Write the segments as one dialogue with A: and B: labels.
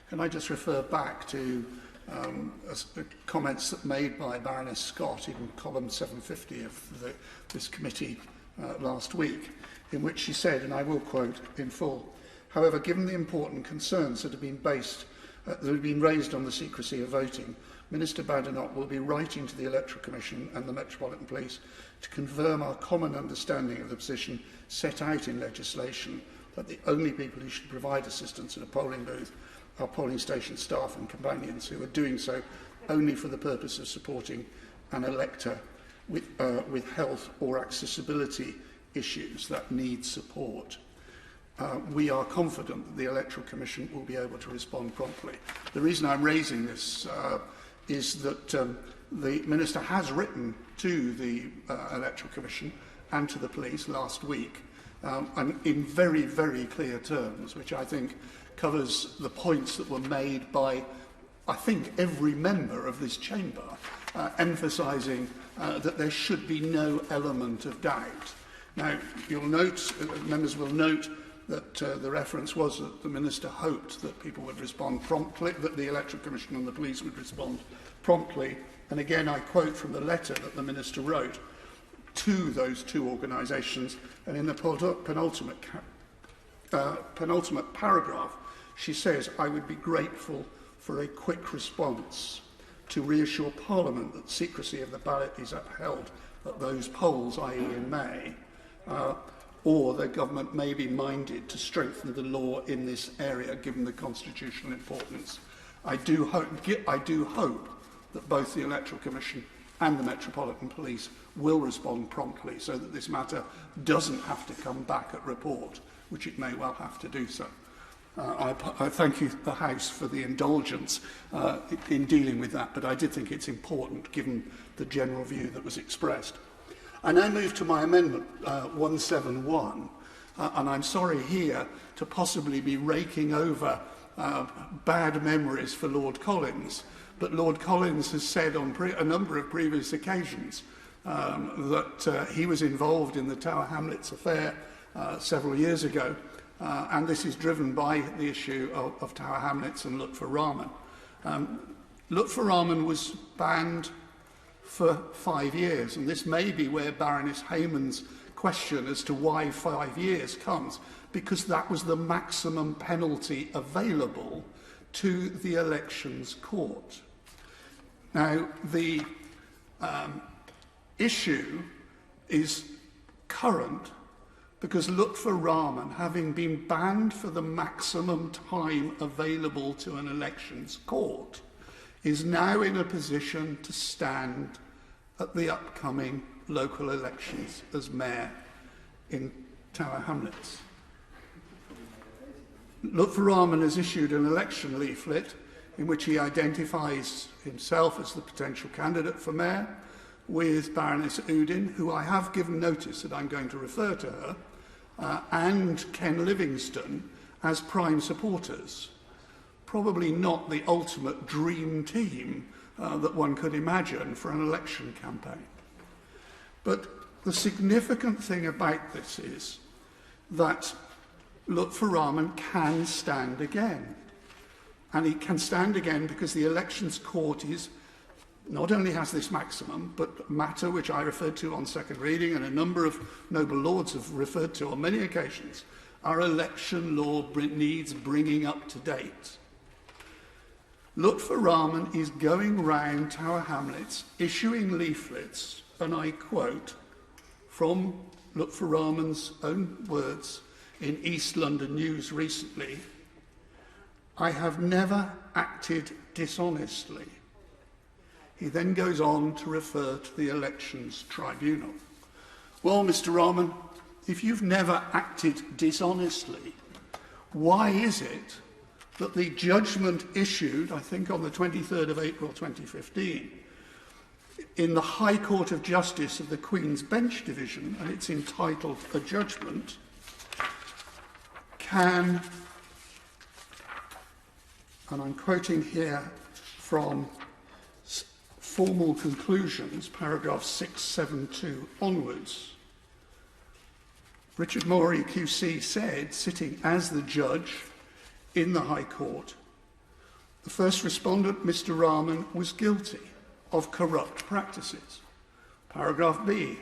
A: Can I just refer back to comments made by Baroness Scott in column 750 of this committee last week, in which she said, and I will quote in full, "However, given the important concerns that have been raised on the secrecy of voting, Minister Badenoch will be writing to the Electoral Commission and the Metropolitan Police to confirm our common understanding of the position set out in legislation that the only people who should provide assistance in a polling booth are polling station staff and companions who are doing so only for the purpose of supporting an elector with health or accessibility issues that need support. We are confident that the Electoral Commission will be able to respond promptly." The reason I'm raising this is that the Minister has written to the Electoral Commission and to the police last week, and in very, very clear terms, which I think covers the points that were made by, I think, every member of this chamber, emphasising that there should be no element of doubt. Now, you'll note, members will note, that the reference was that the Minister hoped that people would respond promptly, that the Electoral Commission and the police would respond promptly. And again, I quote from the letter that the Minister wrote to those two organisations, and in the penultimate paragraph, she says, "I would be grateful for a quick response to reassure Parliament that secrecy of the ballot is upheld at those polls, i.e. in May, or the government may be minded to strengthen the law in this area given the constitutional importance." I do hope that both the Electoral Commission and the Metropolitan Police will respond promptly so that this matter doesn't have to come back at report, which it may well have to do so. I thank you, the House, for the indulgence in dealing with that, but I did think it's important given the general view that was expressed. I now move to my amendment 171, and I'm sorry here to possibly be raking over bad memories for Lord Collins, but Lord Collins has said on a number of previous occasions that he was involved in the Tower Hamlets affair several years ago, and this is driven by the issue of Tower Hamlets and Lutfur Rahman. Lutfur Rahman was banned for 5 years, and this may be where Baroness Hayman's question as to why 5 years comes, because that was the maximum penalty available to the Elections Court. Now, the issue is current because Lutfur Rahman, having been banned for the maximum time available to an Elections Court, is now in a position to stand at the upcoming local elections as mayor in Tower Hamlets. Lutfur Rahman has issued an election leaflet in which he identifies himself as the potential candidate for mayor, with Baroness Udin, who I have given notice that I'm going to refer to her, and Ken Livingstone as prime supporters. Probably not the ultimate dream team that one could imagine for an election campaign. But the significant thing about this is that Lutfur Rahman can stand again. And he can stand again because the Elections Court is not only has this maximum, but matter which I referred to on second reading and a number of noble lords have referred to on many occasions, our election law needs bringing up to date. Lutfur Rahman is going round Tower Hamlets issuing leaflets, and I quote from Lutfur Rahman's own words in East London News recently, "I have never acted dishonestly." He then goes on to refer to the Elections Tribunal. Well, Mr. Rahman, if you've never acted dishonestly, why is it that the judgment issued, I think on the 23rd of April 2015, in the High Court of Justice of the Queen's Bench Division, and it's entitled A Judgment, can, and I'm quoting here from Formal Conclusions, paragraph 672 onwards, Richard Morey QC said, sitting as the judge in the High Court, The first respondent, Mr. Rahman, was guilty of corrupt practices. Paragraph B,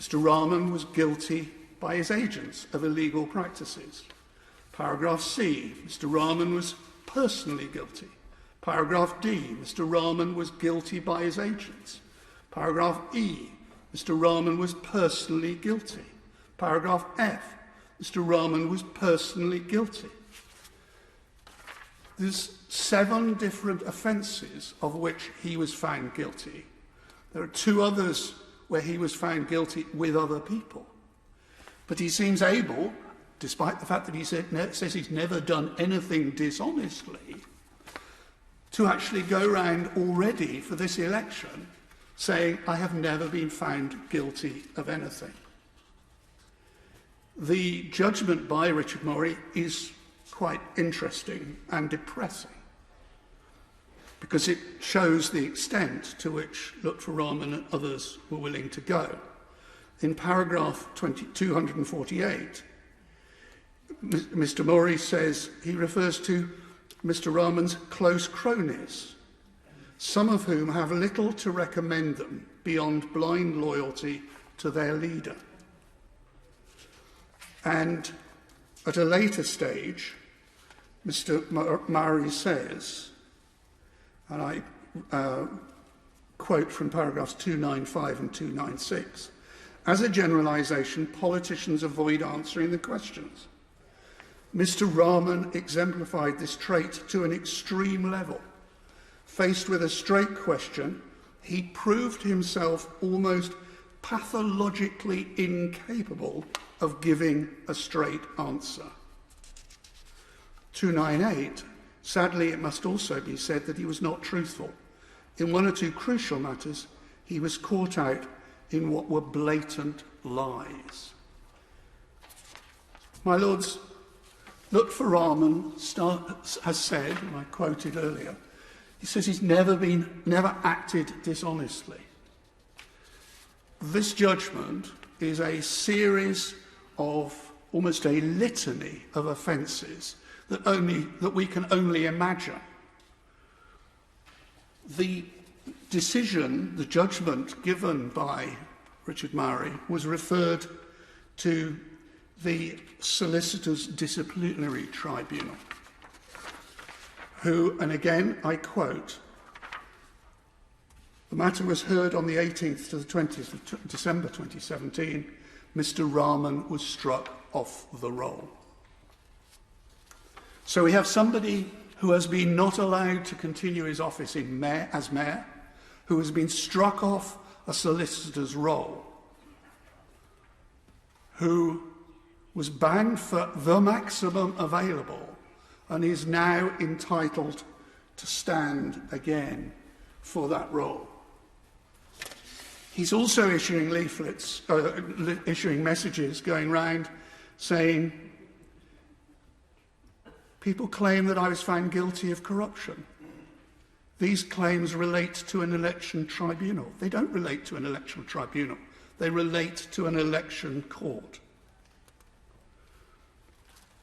A: Mr. Rahman was guilty by his agents of illegal practices. Paragraph C, Mr. Rahman was personally guilty. Paragraph D, Mr. Rahman was guilty by his agents. Paragraph E, Mr. Rahman was personally guilty. Paragraph F, Mr. Rahman was personally guilty. There's 7 different offences of which he was found guilty. There are 2 others where he was found guilty with other people. But he seems able, despite the fact that he says he's never done anything dishonestly, to actually go around already for this election saying, I have never been found guilty of anything. The judgment by Richard Murray is quite interesting and depressing because it shows the extent to which Lutfur Rahman and others were willing to go. In paragraph 248, Mr. Murray says he refers to Mr. Rahman's close cronies, some of whom have little to recommend them beyond blind loyalty to their leader. And at a later stage, Mr. Murray says, and I quote from paragraphs 295 and 296, as a generalisation, politicians avoid answering the questions. Mr. Rahman exemplified this trait to an extreme level. Faced with a straight question, he proved himself almost pathologically incapable of giving a straight answer. 298, sadly it must also be said that he was not truthful. In 1 or 2 crucial matters, he was caught out in what were blatant lies. My lords, Lutfur Rahman has said, and I quoted earlier, he says he's never acted dishonestly. This judgment is a series of almost a litany of offences that we can only imagine. The decision, the judgment given by Richard Murray was referred to the Solicitor's Disciplinary Tribunal, who, and again I quote, the matter was heard on the 18th to the 20th of December 2017. Mr. Rahman was struck off the roll. So we have somebody who has been not allowed to continue his office as mayor, who has been struck off a solicitor's roll, who was banned for the maximum available and is now entitled to stand again for that role. He's also issuing leaflets, issuing messages going round saying, people claim that I was found guilty of corruption. These claims relate to an election tribunal. They don't relate to an election tribunal. They relate to an election court.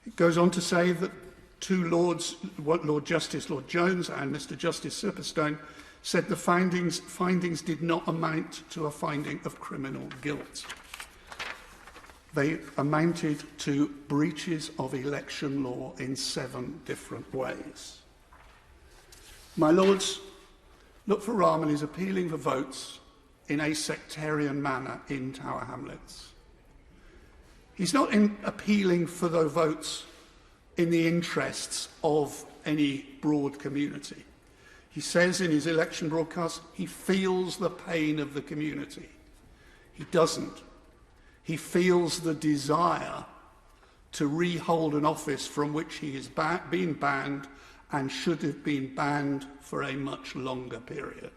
A: It goes on to say that 2 lords, Lord Justice Lord Jones and Mr. Justice Silverstone, said the findings did not amount to a finding of criminal guilt. They amounted to breaches of election law in 7 different ways. My lords, Lutfur Rahman is appealing for votes in a sectarian manner in Tower Hamlets. He's not appealing for the votes in the interests of any broad community. He says in his election broadcast, he feels the pain of the community. He doesn't. He feels the desire to rehold an office from which he has been banned and should have been banned for a much longer period.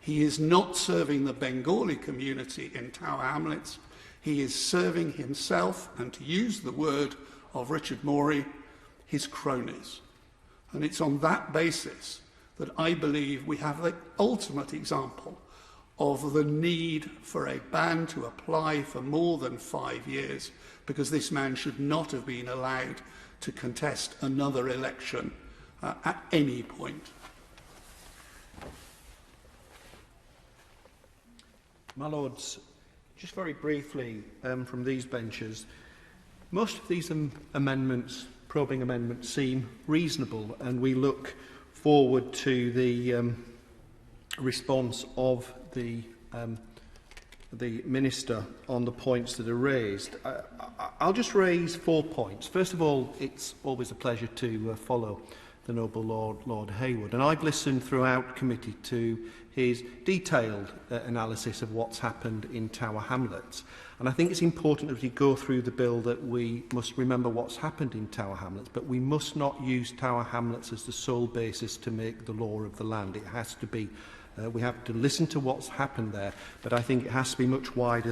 A: He is not serving the Bengali community in Tower Hamlets. He is serving himself, and to use the word of Richard Murray, his cronies. And it's on that basis that I believe we have the ultimate example of the need for a ban to apply for more than 5 years, because this man should not have been allowed to contest another election at any point.
B: My Lords, just very briefly from these benches, most of these amendments, probing amendments, seem reasonable, and we look forward to the response of the Minister on the points that are raised. I'll just raise 4 points. First of all, it's always a pleasure to follow the noble Lord Hayward, and I've listened throughout committee to his detailed analysis of what's happened in Tower Hamlets. And I think it's important as we go through the bill that we must remember what's happened in Tower Hamlets, but we must not use Tower Hamlets as the sole basis to make the law of the land. It has to be, we have to listen to what's happened there, but I think it has to be much wider